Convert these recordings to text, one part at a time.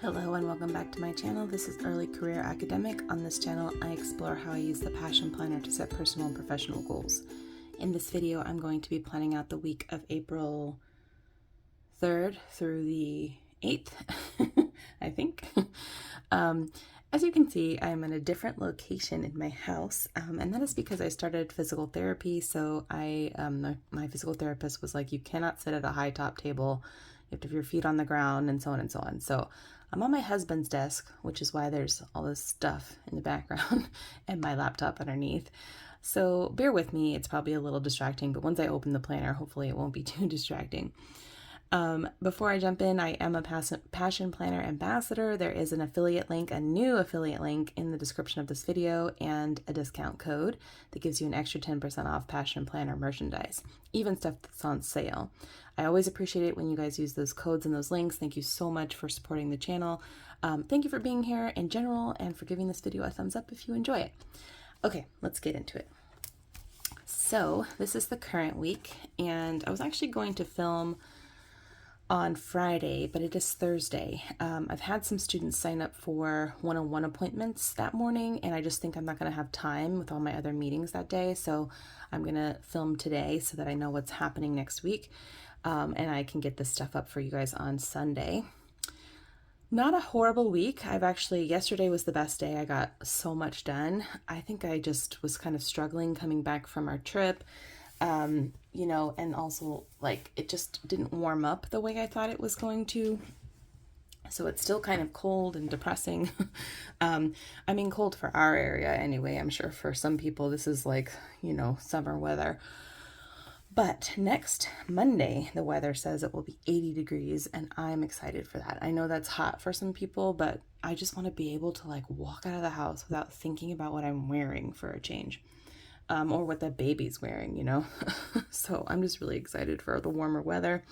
Hello and welcome back to my channel. This is Early Career Academic. On this channel, I explore how I use the Passion Planner to set personal and professional goals. In this video, I'm going to be planning out the week of April 3rd through the 8th, I think. As you can see, I'm in a different location in my house, and that is because I started physical therapy. So my physical therapist was like, you cannot sit at a high top table. You have to have your feet on the ground and so on and so on. So I'm on my husband's desk, which is why there's all this stuff in the background and my laptop underneath. So bear with me, it's probably a little distracting, but once I open the planner, hopefully it won't be too distracting. Before I jump in, I am a Passion Planner ambassador. There is an affiliate link, a new affiliate link in the description of this video, and a discount code that gives you an extra 10% off Passion Planner merchandise, even stuff that's on sale. I always appreciate it when you guys use those codes and those links. Thank you so much for supporting the channel. Thank you for being here in general and for giving this video a thumbs up if you enjoy it. Okay, let's get into it. So this is the current week, and I was actually going to film on Friday, but it is Thursday. I've had some students sign up for one-on-one appointments that morning, and I just think I'm not going to have time with all my other meetings that day, so I'm going to film today so that I know what's happening next week, and I can get this stuff up for you guys on Sunday. Not a horrible week. Yesterday was the best day. I got so much done. I think I just was kind of struggling coming back from our trip. And also like it just didn't warm up the way I thought it was going to. So it's still kind of cold and depressing. Cold for our area anyway. I'm sure for some people this is like, summer weather. But next Monday, the weather says it will be 80 degrees, and I'm excited for that. I know that's hot for some people, but I just want to be able to like walk out of the house without thinking about what I'm wearing for a change. Or what the baby's wearing, So I'm just really excited for the warmer weather.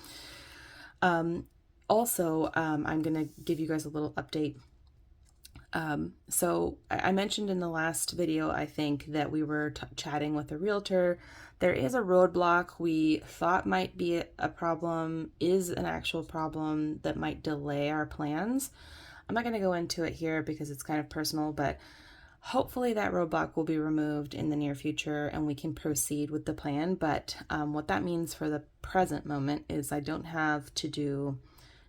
Also, I'm going to give you guys a little update. So I mentioned in the last video, I think, that we were chatting with a realtor. There is a roadblock we thought might be a problem, is an actual problem that might delay our plans. I'm not going to go into it here because it's kind of personal, but hopefully that roadblock will be removed in the near future and we can proceed with the plan. But what that means for the present moment is I don't have to do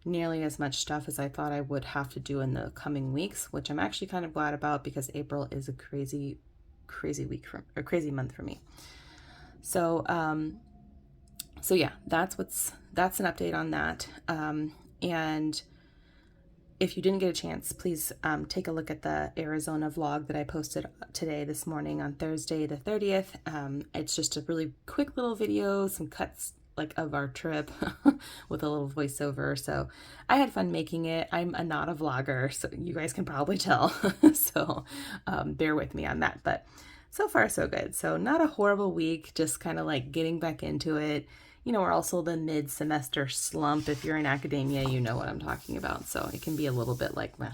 nearly as much stuff as I thought I would have to do in the coming weeks, which I'm actually kind of glad about because April is a crazy month for me. So yeah, that's an update on that. And if you didn't get a chance, please take a look at the Arizona vlog that I posted this morning on Thursday the 30th. It's just a really quick little video, some cuts like of our trip with a little voiceover. So I had fun making it. I'm not a vlogger, so you guys can probably tell. So bear with me on that. But so far, so good. So not a horrible week, just kind of like getting back into it. We're also the mid-semester slump. If you're in academia, you know what I'm talking about. So it can be a little bit like meh.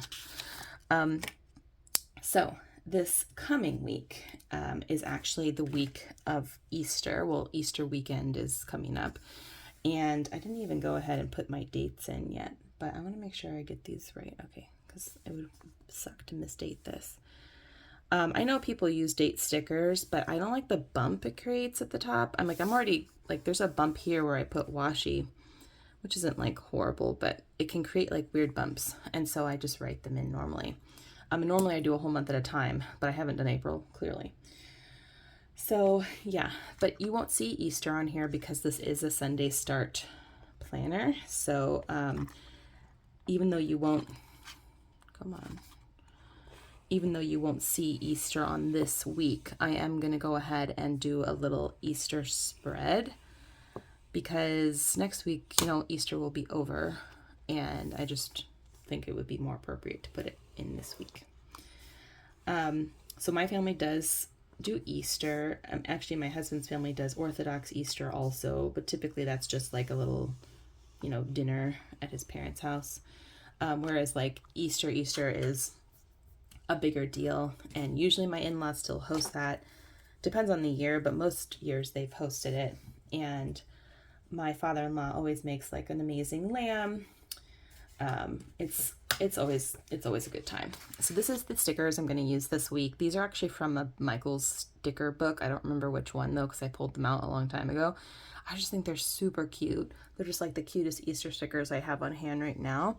So this coming week is actually the week of Easter. Well, Easter weekend is coming up. And I didn't even go ahead and put my dates in yet. But I want to make sure I get these right. Okay, because it would suck to misdate this. I know people use date stickers, but I don't like the bump it creates at the top. There's a bump here where I put washi, which isn't like horrible, but it can create like weird bumps. And so I just write them in normally. Normally I do a whole month at a time, but I haven't done April, clearly. So yeah, but you won't see Easter on here because this is a Sunday start planner. So even though you won't see Easter on this week, I am going to go ahead and do a little Easter spread because next week, Easter will be over, and I just think it would be more appropriate to put it in this week. So my family does do Easter. Actually, my husband's family does Orthodox Easter also, but typically that's just like a little, dinner at his parents' house. Whereas like Easter is a bigger deal, and usually my in-laws still host that. Depends on the year, but most years they've hosted it. And my father-in-law always makes like an amazing lamb. It's it's always a good time. So this is the stickers I'm going to use this week. These are actually from a Michael's sticker book. I don't remember which one though, because I pulled them out a long time ago. I just think they're super cute. They're just like the cutest Easter stickers I have on hand right now.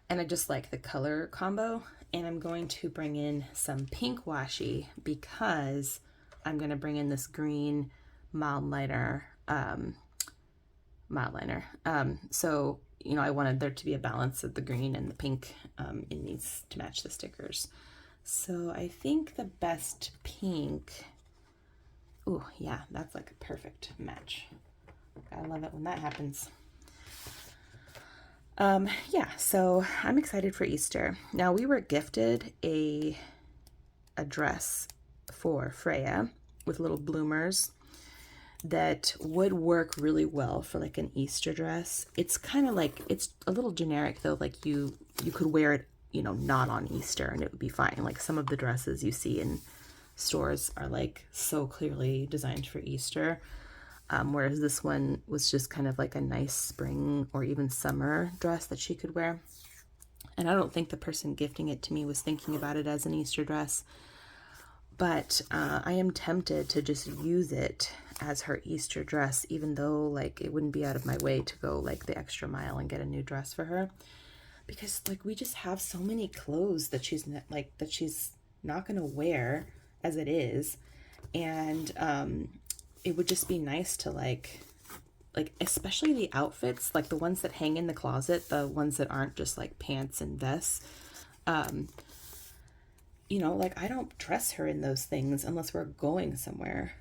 And I just like the color combo. And I'm going to bring in some pink washi because I'm going to bring in this green mild liner. So, you know, I wanted there to be a balance of the green and the pink in these to match the stickers. So I think the best pink, oh yeah, that's like a perfect match. I love it when that happens. Yeah, so I'm excited for Easter. Now we were gifted a dress for Freya with little bloomers that would work really well for like an Easter dress. It's kind of like, it's a little generic though, like you could wear it, you know, not on Easter and it would be fine. Like some of the dresses you see in stores are like so clearly designed for Easter. Whereas this one was just kind of like a nice spring or even summer dress that she could wear. And I don't think the person gifting it to me was thinking about it as an Easter dress, but I am tempted to just use it as her Easter dress, even though like it wouldn't be out of my way to go like the extra mile and get a new dress for her, because like we just have so many clothes that she's not gonna wear as it is, and it would just be nice to like especially the outfits, like the ones that hang in the closet, the ones that aren't just like pants and vests. You know, like I don't dress her in those things unless we're going somewhere.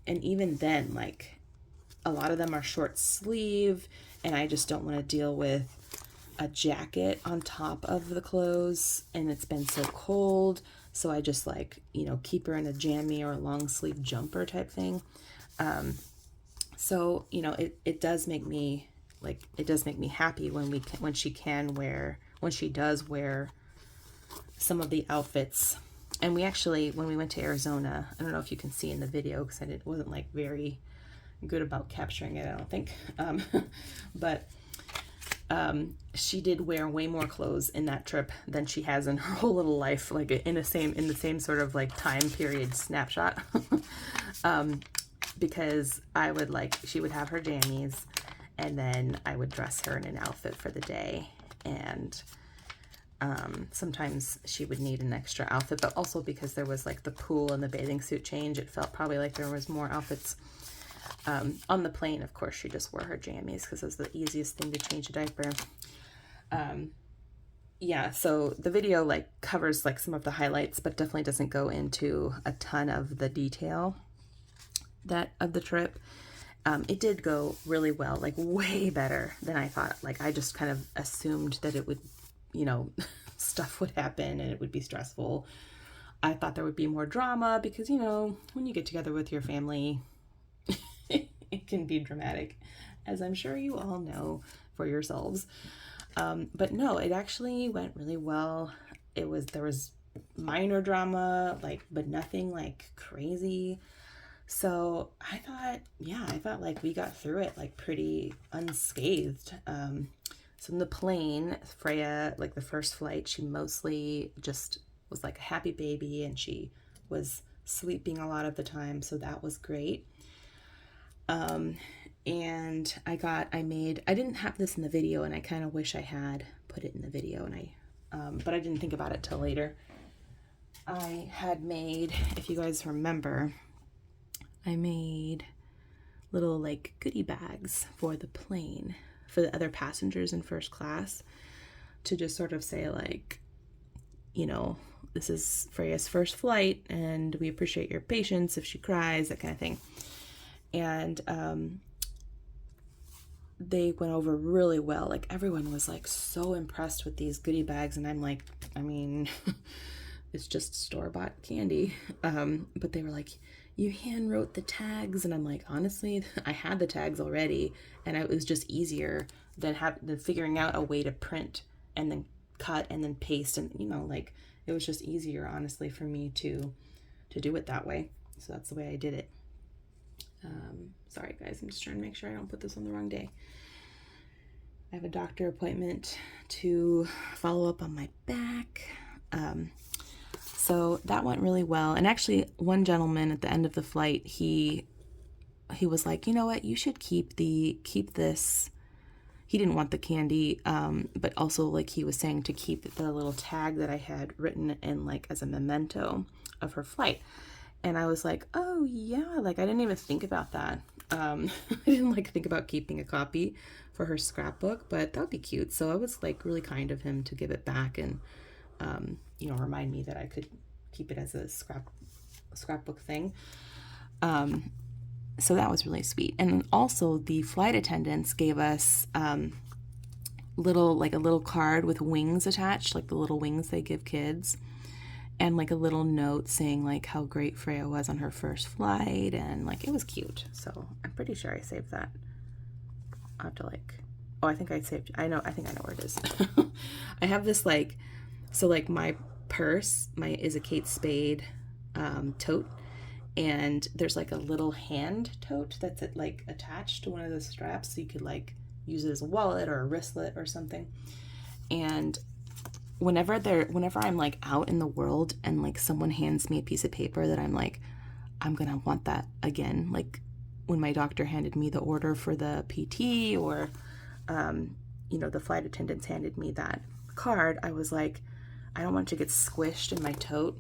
And even then, like a lot of them are short sleeve and I just don't want to deal with a jacket on top of the clothes, and it's been so cold. So I just like, you know, keep her in a jammy or a long sleeve jumper type thing. So, you know, it does make me happy when she does wear some of the outfits. And we actually, when we went to Arizona, I don't know if you can see in the video because I wasn't like very good about capturing it, I don't think. But she did wear way more clothes in that trip than she has in her whole little life, like in the same sort of like time period snapshot. Because she would have her jammies and then I would dress her in an outfit for the day. And sometimes she would need an extra outfit, but also because there was like the pool and the bathing suit change, it felt probably like there was more outfits. On the plane, of course, she just wore her jammies because it was the easiest thing to change a diaper. Yeah, so the video like covers like some of the highlights, but definitely doesn't go into a ton of the detail of the trip. It did go really well, like way better than I thought. Like I just kind of assumed that it would, you know, stuff would happen and it would be stressful. I thought there would be more drama because, you know, when you get together with your family, it can be dramatic, as I'm sure you all know for yourselves. But no, it actually went really well. There was minor drama, but nothing like crazy. So I thought like we got through it like pretty unscathed. So in the plane, Freya, like the first flight, she mostly just was like a happy baby and she was sleeping a lot of the time. So that was great. And I didn't have this in the video and I kind of wish I had put it in the video, and but I didn't think about it till later. I had made, if you guys remember, I made little like goodie bags for the plane for the other passengers in first class to just sort of say like, you know, this is Freya's first flight and we appreciate your patience if she cries, that kind of thing. And they went over really well. Like everyone was like so impressed with these goodie bags, and I'm like, I mean, it's just store-bought candy. But they were like, you hand wrote the tags, and I'm like, honestly, I had the tags already, and it was just easier than figuring out a way to print and then cut and then paste, and you know, like it was just easier, honestly, for me to do it that way. So that's the way I did it. Sorry guys, I'm just trying to make sure I don't put this on the wrong day. I have a doctor appointment to follow up on my back. So that went really well. And actually, one gentleman at the end of the flight, he was like, you know what, you should keep this. He didn't want the candy, but also like he was saying to keep the little tag that I had written in like as a memento of her flight. And I was like, oh yeah, like I didn't even think about that. I didn't like think about keeping a copy for her scrapbook, but that would be cute. So I was like really kind of him to give it back and, remind me that I could keep it as a scrapbook thing. So that was really sweet. And also the flight attendants gave us a little card with wings attached, like the little wings they give kids, and like a little note saying like how great Freya was on her first flight, and like it was cute. So I'm pretty sure I saved that. I'll have to I think I think I know where it is. I have this my purse is a Kate Spade tote, and there's like a little hand tote that's attached to one of the straps, so you could like use it as a wallet or a wristlet or something. And whenever I'm like out in the world and like someone hands me a piece of paper that I'm like, I'm gonna want that again, like when my doctor handed me the order for the PT, or the flight attendants handed me that card, I was like, I don't want it to get squished in my tote,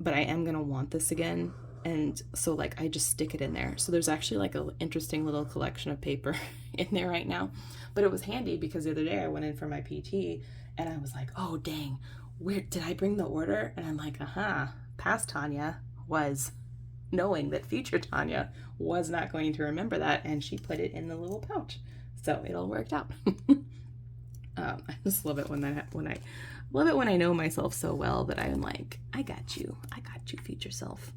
but I am gonna want this again. And so like I just stick it in there. So there's actually like an interesting little collection of paper in there right now. But it was handy because the other day I went in for my PT and I was like, oh dang, where did I bring the order? And I'm like, past Tanya was knowing that future Tanya was not going to remember that, and she put it in the little pouch. So it all worked out. I just love it when I know myself so well that I'm like, I got you, future self.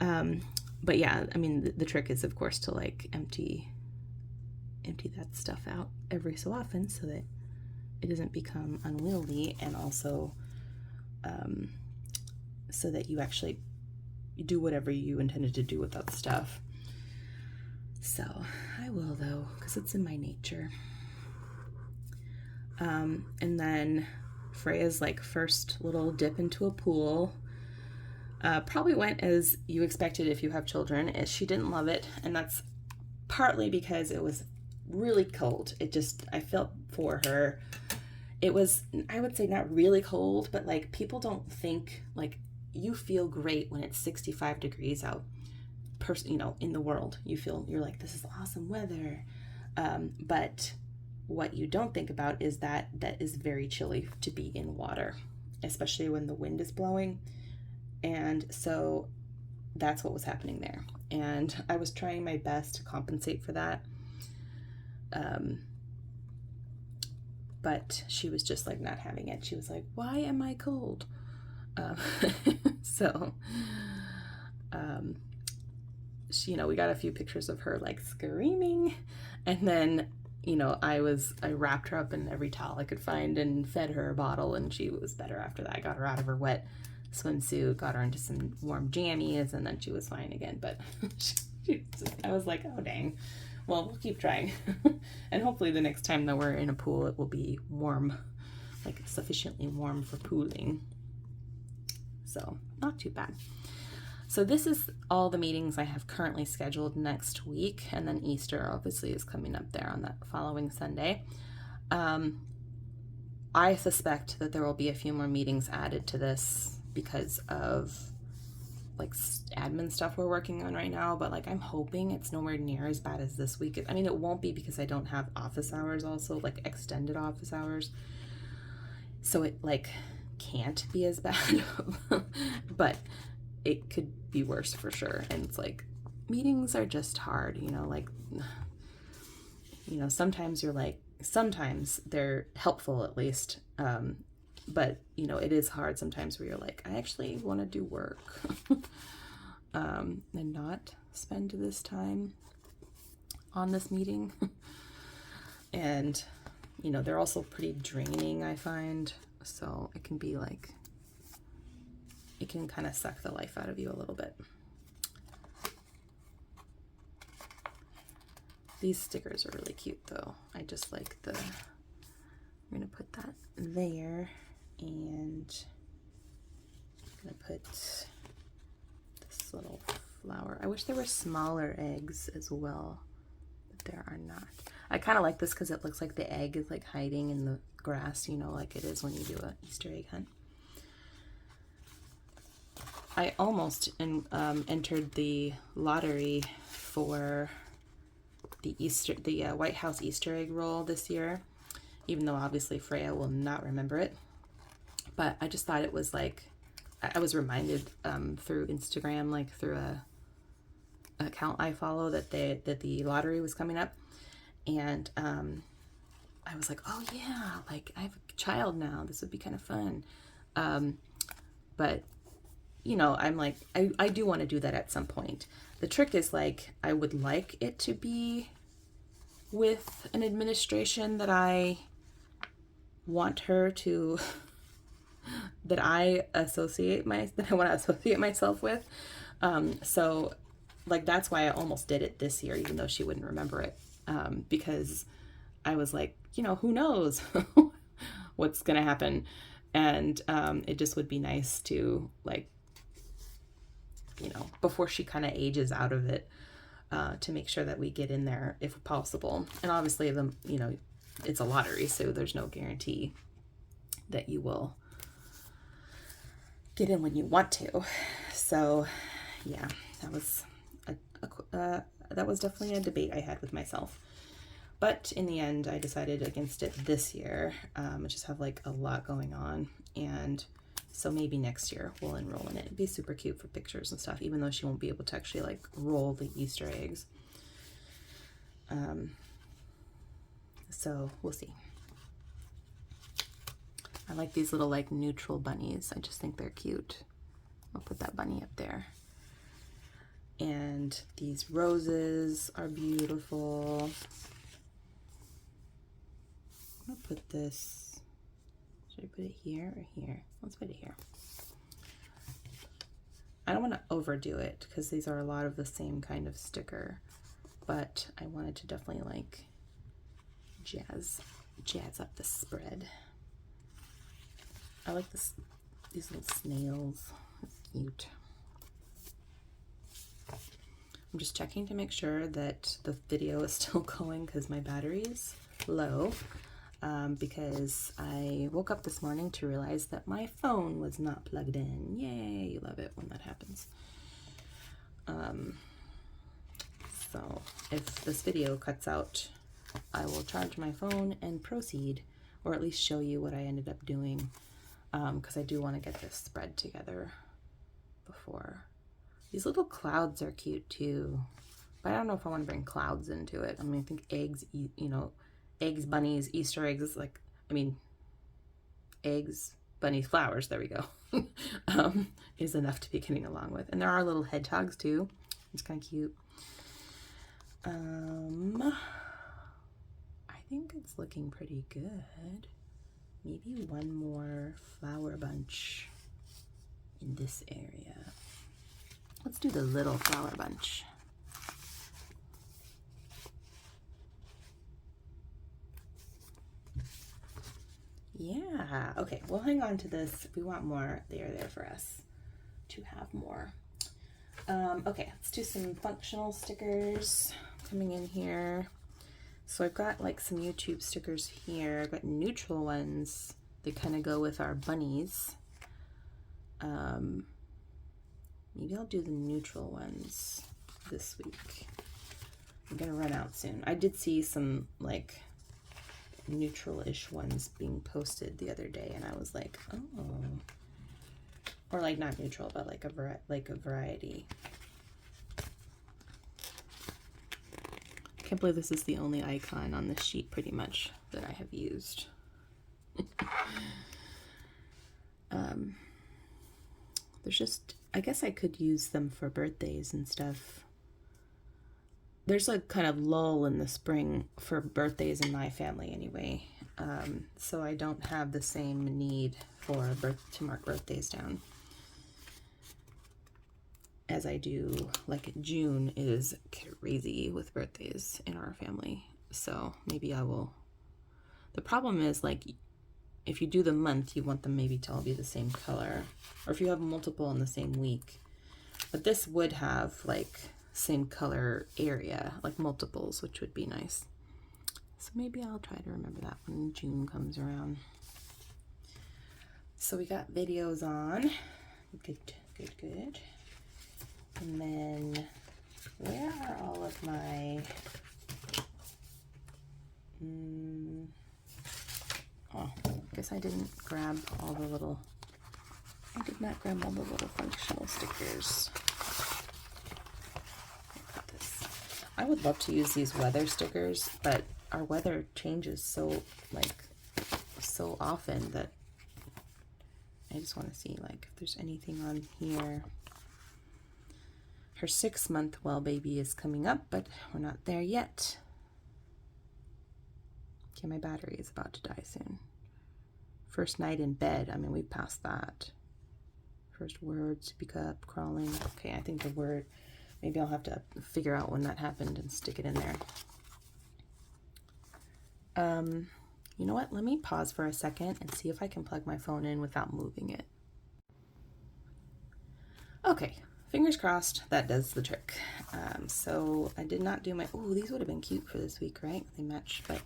But yeah, I mean, the trick is, of course, to like empty that stuff out every so often so that it doesn't become unwieldy, and also so that you actually do whatever you intended to do with that stuff. So I will, though, because it's in my nature. And then Freya's like first little dip into a pool probably went as you expected if you have children. She didn't love it, and that's partly because it was really cold. I felt for her. It was, I would say, not really cold, but like people don't think like you feel great when it's 65 degrees out. In the world, you're like, this is awesome weather. But what you don't think about is that is very chilly to be in water, especially when the wind is blowing. And so that's what was happening there. And I was trying my best to compensate for that. But she was just like not having it. She was like, why am I cold? We got a few pictures of her like screaming, and then I wrapped her up in every towel I could find and fed her a bottle, and she was better after that. I got her out of her wet swimsuit, got her into some warm jammies, and then she was fine again. But I was like, oh dang, well, we'll keep trying. And hopefully the next time that we're in a pool, it will be warm, like sufficiently warm for pooling. So not too bad. So this is all the meetings I have currently scheduled next week, and then Easter obviously is coming up there on that following Sunday. I suspect that there will be a few more meetings added to this because of like admin stuff we're working on right now, but like I'm hoping it's nowhere near as bad as this week. I mean, it won't be because I don't have office hours, also like extended office hours, so it like can't be as bad. But it could be worse for sure. And it's like, meetings are just hard, sometimes they're helpful at least. But it is hard sometimes where you're like, I actually want to do work and not spend this time on this meeting. And, they're also pretty draining, I find. So it can be like, it can kind of suck the life out of you a little bit. These stickers are really cute though. I just like the, I'm gonna put that there, and I'm gonna put this little flower. I wish there were smaller eggs as well, but there are not. I kind of like this because it looks like the egg is like hiding in the grass, you know, like it is when you do an Easter egg hunt. I almost entered the lottery for the White House Easter egg roll this year, even though obviously Freya will not remember it. But I just thought it was like, I was reminded through Instagram, like through an account I follow, that the lottery was coming up, and I was like, oh yeah, like I have a child now, this would be kind of fun. But you know, I'm like, I do want to do that at some point. The trick is, like, I would like it to be with an administration that I want her to, that I want to associate myself with. So, like, that's why I almost did it this year, even though she wouldn't remember it. Because I was like, you know, who knows what's going to happen. And it just would be nice to, like, you know, before she kind of ages out of it, to make sure that we get in there if possible. And obviously, you know, it's a lottery, so there's no guarantee that you will get in when you want to. So yeah, that was definitely a debate I had with myself. But in the end, I decided against it this year. I just have like a lot going on, and so maybe next year we'll enroll in it. It'd be super cute for pictures and stuff, even though she won't be able to actually like roll the Easter eggs. So we'll see. I like these little like neutral bunnies. I just think they're cute. I'll put that bunny up there. And these roses are beautiful. I'll put this, should I put it here or here? Let's put it here. I don't want to overdo it because these are a lot of the same kind of sticker, but I wanted to definitely like jazz up the spread. I like these little snails. That's cute. I'm just checking to make sure that the video is still going because my battery is low. Because I woke up this morning to realize that my phone was not plugged in. Yay, you love it when that happens. So if this video cuts out, I will charge my phone and proceed, or at least show you what I ended up doing, because I do want to get this spread together before. These little clouds are cute too, but I don't know if I want to bring clouds into it. I mean, I think eggs, you know, eggs, bunnies, Easter eggs is like, I mean, eggs, bunnies, flowers, there we go, is enough to be getting along with. And there are little hedgehogs too. It's kind of cute. I think it's looking pretty good. Maybe one more flower bunch in this area. Let's do the little flower bunch. Yeah, okay, we'll hang on to this. If we want more, they are there for us to have more. Okay, let's do some functional stickers coming in here. So I've got like some YouTube stickers here. I've got neutral ones that kind of go with our bunnies. Maybe I'll do the neutral ones this week. I'm gonna run out soon. I did see some like neutral-ish ones being posted the other day, and I was like, oh, or like not neutral, but like a variety. I can't believe this is the only icon on this sheet pretty much that I have used. There's just, I guess I could use them for birthdays and stuff. There's a kind of lull in the spring for birthdays in my family anyway, so I don't have the same need for to mark birthdays down. as I do. Like June is crazy with birthdays in our family. So maybe I will. The problem is, like, if you do the month, you want them maybe to all be the same color. Or if you have multiple in the same week. But this would have, like, same color area, like multiples, which would be nice. So maybe I'll try to remember that when June comes around. So we got videos on. Good, good, good. And then where are all of my... oh, I guess I didn't grab all the little... I did not grab all the little functional stickers. I would love to use these weather stickers, but our weather changes so often that I just want to see, like, if there's anything on here. Her 6-month well baby is coming up, but we're not there yet. Okay, my battery is about to die soon. First night in bed, I mean, we've passed that. First word, speak up, crawling. Okay, I think the word, maybe I'll have to figure out when that happened and stick it in there. You know what? Let me pause for a second and see if I can plug my phone in without moving it. Okay, fingers crossed that does the trick. So I did not do my, oh, these would have been cute for this week, right? They match, but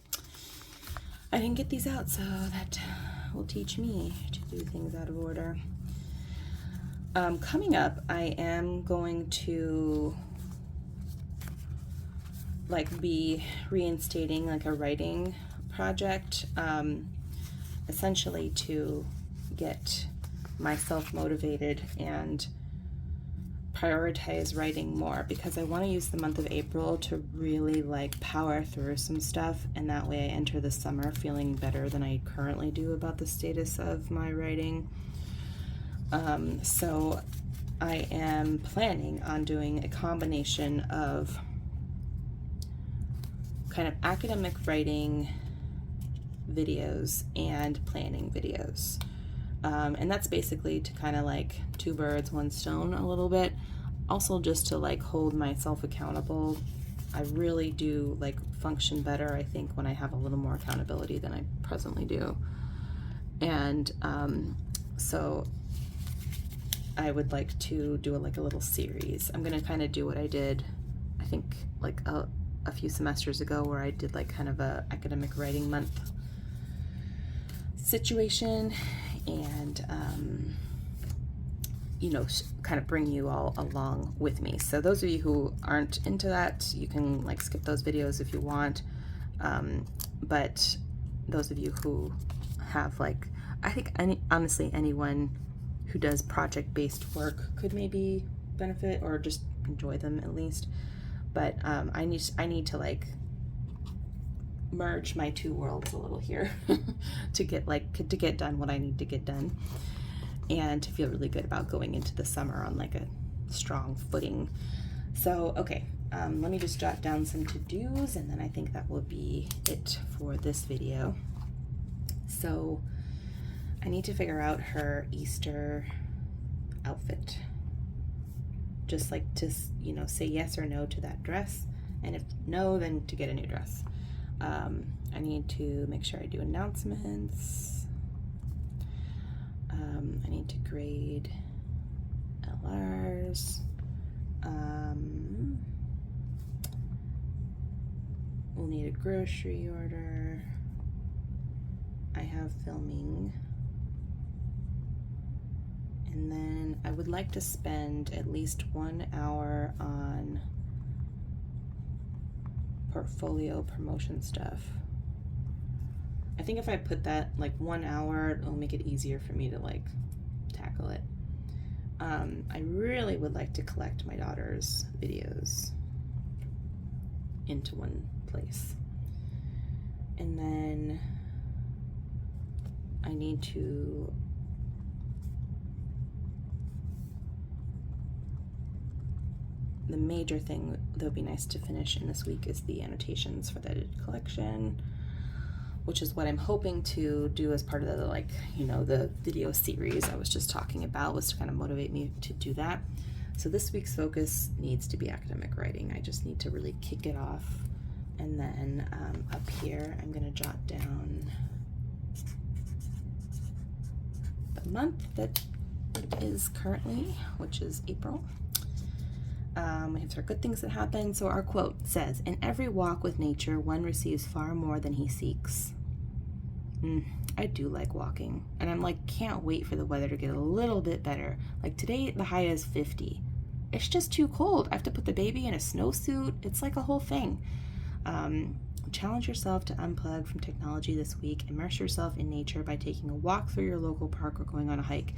I didn't get these out, so that will teach me to do things out of order. Coming up, I am going to like be reinstating like a writing project, essentially to get myself motivated and prioritize writing more, because I want to use the month of April to really like power through some stuff, and that way I enter the summer feeling better than I currently do about the status of my writing. So I am planning on doing a combination of kind of academic writing videos and planning videos. And that's basically to kind of like 2 birds, 1 stone a little bit. Also just to like hold myself accountable. I really do like function better, I think, when I have a little more accountability than I presently do. And so I would like to do like a little series. I'm gonna kind of do what I did, I think, like a few semesters ago, where I did like kind of a academic writing month situation, and you know, kind of bring you all along with me. So those of you who aren't into that, you can like skip those videos if you want, but those of you who have like, I think honestly anyone who does project-based work could maybe benefit or just enjoy them at least. But I need to like merge my 2 worlds a little here to get done what I need to get done, and to feel really good about going into the summer on like a strong footing. So okay, let me just jot down some to-dos, and then I think that will be it for this video. So I need to figure out her Easter outfit. Just like to, you know, say yes or no to that dress, and if no, then to get a new dress. I need to make sure I do announcements. I need to grade LRs. We'll need a grocery order. I have filming. And then I would like to spend at least 1 hour on portfolio promotion stuff. I think if I put that like 1 hour, it'll make it easier for me to like tackle it. I really would like to collect my daughter's videos into one place. And then I need to the major thing that would be nice to finish in this week is the annotations for the edited collection, which is what I'm hoping to do as part of the, like, you know, the video series I was just talking about, was to kind of motivate me to do that. So this week's focus needs to be academic writing. I just need to really kick it off. And then up here, I'm going to jot down the month that it is currently, which is April. We have some good things that happen. So our quote says, "In every walk with nature, one receives far more than he seeks." I do like walking, and I'm like, can't wait for the weather to get a little bit better. Like today, the high is 50. It's just too cold. I have to put the baby in a snowsuit. It's like a whole thing. Challenge yourself to unplug from technology this week. Immerse yourself in nature by taking a walk through your local park or going on a hike.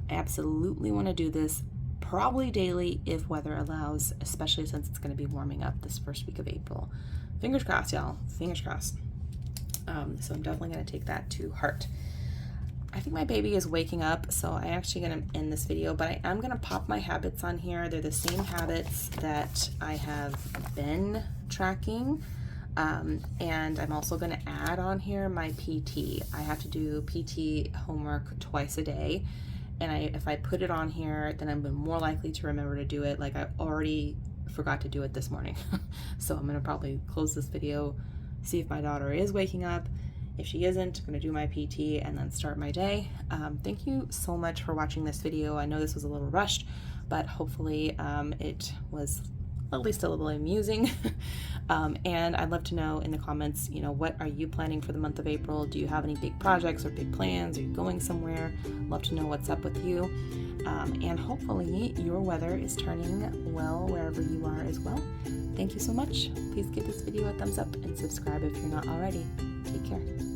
I absolutely want to do this probably daily if weather allows, especially since it's going to be warming up this first week of April. Fingers crossed, y'all. Fingers crossed. So I'm definitely going to take that to heart. I think my baby is waking up, so I'm actually going to end this video, but I am going to pop my habits on here. They're the same habits that I have been tracking, and I'm also going to add on here my PT. I have to do PT homework twice a day, and if I put it on here, then I'm more likely to remember to do it. Like I already forgot to do it this morning, so I'm going to probably close this video, see if my daughter is waking up. If she isn't, I'm going to do my PT and then start my day. Thank you so much for watching this video. I know this was a little rushed, but hopefully it was at least a little amusing. And I'd love to know in the comments, what are you planning for the month of April? Do you have any big projects or big plans? Are you going somewhere? Love to know what's up with you. And hopefully your weather is turning well wherever you are as well. Thank you so much. Please give this video a thumbs up and subscribe if you're not already. Take care.